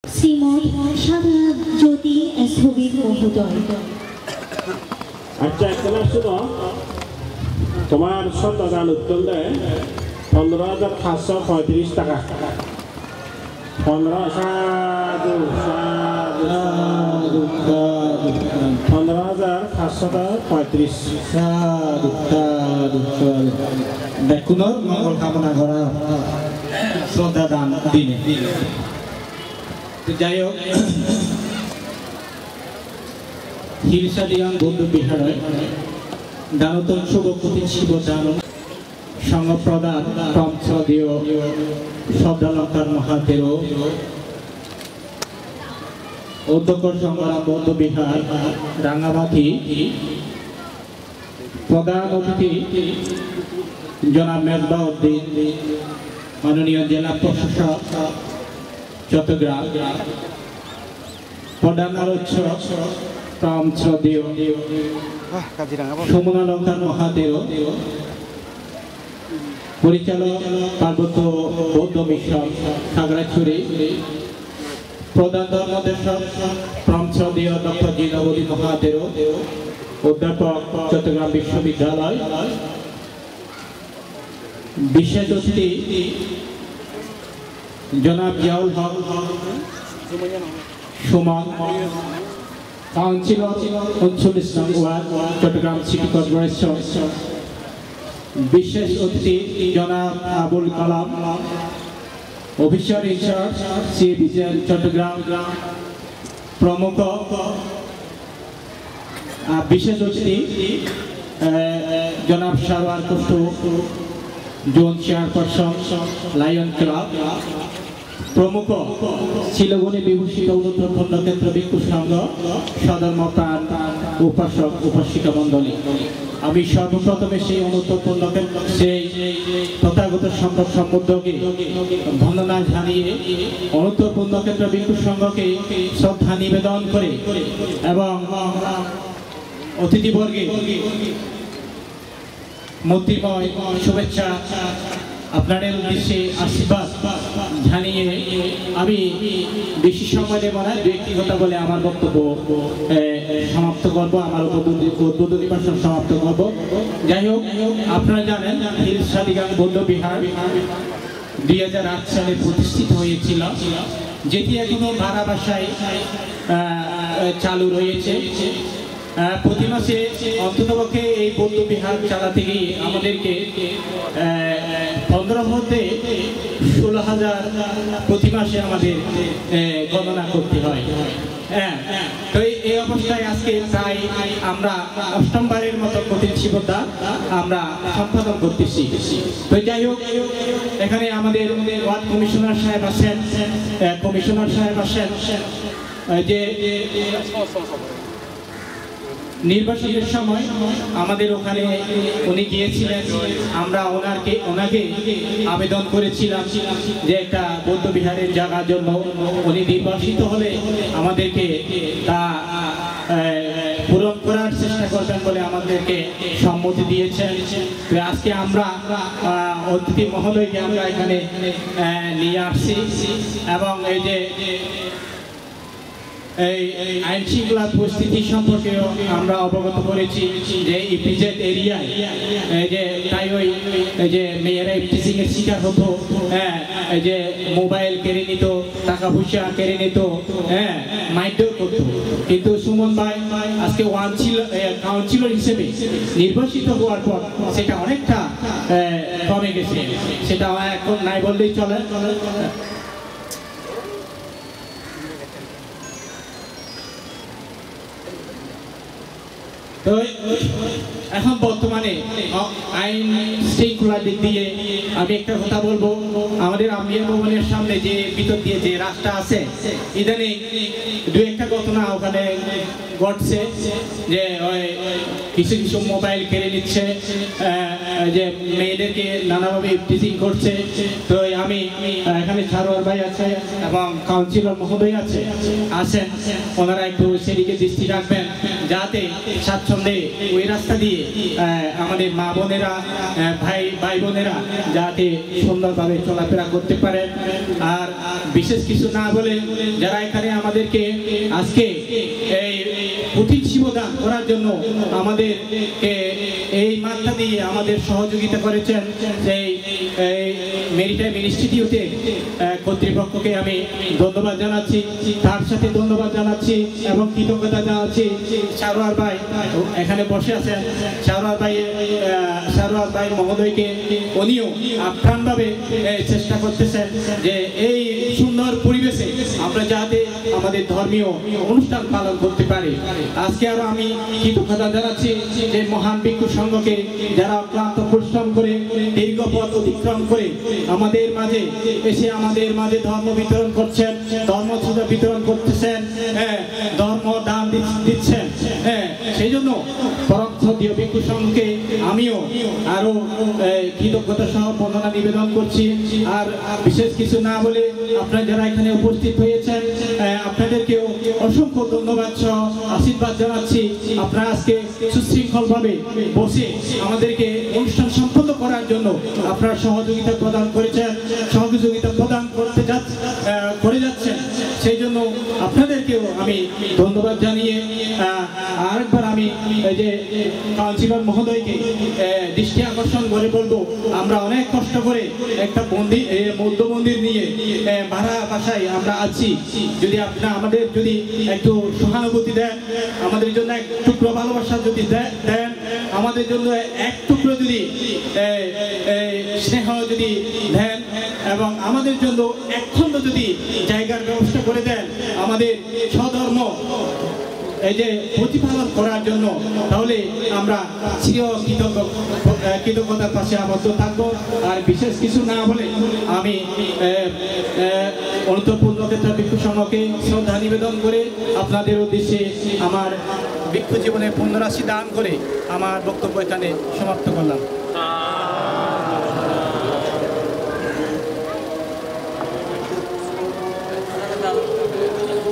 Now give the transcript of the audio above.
শ্রীমৎ সাধনা জ্যোতি স্থবির মহোদয়। আচ্ছা এখানে শুনো, তোমার সন্তান উত্তর দেয় 15,535 টাকা। 15,535 দেখুনোর মঙ্গল কামনা করা শ্রদ্ধা দান দিনে। যাই হোক, হিলসাদিয়ান বৌদ্ধ বিহারে দানতন শুভপতি শিব দান সংঘ প্রদান পঞ্চদীয় শব্দালঙ্কার মহাদেব উদ্যোগর সংগ্রাম বৌদ্ধ বিহার রাঙ্গামাটি প্রধান অতিথি জনাব মেজবা উদ্দিন, মাননীয় জেলা প্রশাসক চট্টগ্রাম, প্রধান আলোচক পঞ্চদীয় সমুনালঙ্কার মহাদেব, পরিচালক পার্বত্য বৌদ্ধ মিশন খাগড়াছড়ি, প্রধান ধর্মদেশক পঞ্চদীয় ডক্টর জিনাবলী মহাদেব, অধ্যাপক চট্টগ্রাম বিশ্ববিদ্যালয়, বিশেষ অতিথি জনাব জিয়াউল হক সুমন, কাউন্সিলর 39 নং ওয়ার্ড চট্টগ্রাম সিটি কর্পোরেশন, বিশেষ অতিথি জনাব Abul Kalam, officer in charge CVGL Chittagong প্রমুখ, বিশেষ অতিথি জনাব Sarwar Kushtu, zone chairperson lion club প্রমুখ, শিলগুনি বিভূষিত উন্নত খণ্ডক্ষেত্র ভিক্ষু সংঘ সদর মতান উপাসক উপাসিকা মণ্ডলী। আমি সর্বপ্রথমে সেই অনুত্তরপূর্ণ সেই তথাগত সম্পদ সম্বন্ধকে বন্দনা জানিয়ে অনুত্তরপূর্ণ ক্ষেত্র ভিক্ষু সংঘকে শ্রদ্ধা নিবেদন করে এবং অতিথিবর্গে মূর্তিময় শুভেচ্ছা আপনাদের উদ্দেশ্যে আশীর্বাদ জানিয়ে আমি বেশি সময় দেব না, দু একটি কথা বলে আমার বক্তব্য সমাপ্ত করব, আমার উদ্বোধনী ভাষণ সমাপ্ত করব। যাই হোক, আপনারা জানেন হিলসাদিয়ান বৌদ্ধ বিহার 2008 সালে প্রতিষ্ঠিত হয়েছিল, যেটি এখনো ভাড়া বাসায় চালু রয়েছে। প্রতি মাসে অন্ততপক্ষে এই বৌদ্ধ বিহার চালাতে গিয়ে আমাদেরকে 15 হতে 16,000 প্রতি মাসে আমাদের গণনা করতে হয়। তো এই অবস্থায় আজকে প্রায় আমরা 8মবারের মতো কঠিন শিবদা আমরা সম্পাদন করতেছি। তো যাই হোক, এখানে আমাদের ওয়ার্ড কমিশনার সাহেব আছেন, যে নির্বাচনের সময় আমাদের ওখানে উনি গিয়েছিলেন, আমরা ওনাকে আবেদন করেছিলাম যে একটা বৌদ্ধ বিহারের জায়গার জন্য উনি নির্বাচিত হলে আমাদেরকে তা পূরণ করার চেষ্টা করবেন বলে আমাদেরকে সম্মতি দিয়েছেন। আজকে আমরা অতিথি মহোদয়কে আমরা এখানে নিয়ে আসছি এবং এই যে এই আইন শৃঙ্খলা পরিস্থিতি সম্পর্কেও আমরা অবগত করেছি যে ইপিজেড এরিয়ায় যে তাই এই যে মেয়েরা ইপটিজিং এর শিকার হতো, এই যে মোবাইল কেড়ে নিত, টাকা পয়সা কেড়ে নিত, মাইন্ডও করতো। কিন্তু সুমন ভাই আজকে কাউন্সিলর হিসেবে নির্বাচিত হওয়ার পর সেটা অনেকটা কমে গেছে, সেটা এখন নাই বললেই চলে। এখন বর্তমানে আইন শৃঙ্খলার দিক দিয়ে আমি একটা কথা বলবো, আমাদের আমিয়া ভবনের সামনে যে ভিতর দিয়ে যে রাস্তা আছে, ইদানিং দু একটা ঘটনা ওখানে ঘটছে যে কিছু কিছু মোবাইল কেড়ে নিচ্ছে, যে মেয়েদেরকে নানাভাবে টিচিং করছে। তো আমি এখানে সারোয়ার ভাই আছে এবং কাউন্সিলর মহোদয় আছেন, ওনারা একটু সেদিকে দৃষ্টি রাখবেন যাতে স্বাচ্ছন্দ্যে ওই রাস্তা দিয়ে আমাদের মা বোনেরা ভাই বোনেরা যাতে সুন্দরভাবে চলাফেরা করতে পারে। আর বিশেষ কিছু না বলে যারা এখানে আমাদেরকে আজকে এই কঠিন শিবদান করার জন্য আমাদেরকে এই মাত্রা দিয়ে আমাদের সহযোগিতা করেছেন, সেই মেরিটাইম ইনস্টিটিউটে কর্তৃপক্ষকে আমি ধন্যবাদ জানাচ্ছি, তার সাথে ধন্যবাদ জানাচ্ছি এবং কৃতজ্ঞতা জানাচ্ছি সারোয়ার ভাই এখানে বসে আছেন, সারোয়ার ভাই মহোদয়কে। উনিও আপ্রাণভাবে চেষ্টা করতেছেন যে এই সুন্দর পরিবেশে আমরা যাতে আমাদের ধর্মীয় অনুষ্ঠান পালন করতে পারি। আজকে আরো আমি কৃতজ্ঞতা জানাচ্ছি যে মহান ভিক্ষু সংঘকে, যারা অক্লান্ত পরিশ্রম করে দীর্ঘ পথ অতিক্রম করে আমাদের মাঝে এসে আমাদের মাঝে ধর্ম বিতরণ করছেন, ধর্মসূচা বিতরণ করতেছেন, ধর্ম দান দিচ্ছেন। সেই জন্য পরম শ্রদ্ধেয় ভিক্ষু সংঘকে আমিও আরো কৃতজ্ঞতা সহ বন্দনা নিবেদন করছি। আর বিশেষ কিছু না বলে আপনারা যারা এখানে উপস্থিত হয়েছেন আপনাদেরকেও অসংখ্য ধন্যবাদ সহ আশীর্বাদ জানাচ্ছি। আপনারা আজকে সুশৃঙ্খলভাবে বসে আমাদেরকে অনুষ্ঠান সম্পন্ন করার জন্য আপনারা সহযোগিতা প্রদান করেছেন, সহযোগিতা প্রদান করে যাচ্ছেন। সেই জন্য আপনাদেরকেও আমি ধন্যবাদ জানিয়ে আরেকবার আমি যে কাউন্সিলর মহোদয়কে দৃষ্টি আকর্ষণ করে বলবো, আমরা অনেক কষ্ট করে একটা বৌদ্ধ মন্দির নিয়ে ভাড়া বাসায় আমরা আছি। যদি আপনারা আমাদের যদি একটু সহানুভূতি দেন, আমাদের জন্য এক টুকরো ভালোবাসা যদি দেন, আমাদের জন্য এক টুকরো যদি স্নেহ যদি দেন এবং আমাদের জন্য এক খণ্ড যদি জায়গার ব্যবস্থা করে দেন আমাদের স্বধর্ম এই যে প্রতিপালন করার জন্য, তাহলে আমরা চির কৃতজ্ঞতার পাশে আবদ্ধ থাকবো। আর বিশেষ কিছু না বলে আমি অন্তঃপুর ভিক্ষু সংঘকে শ্রদ্ধা নিবেদন করে আপনাদের উদ্দেশ্যে আমার ভিক্ষু জীবনে পুণ্যরাশি দান করে আমার বক্তব্য এখানে সমাপ্ত করলাম।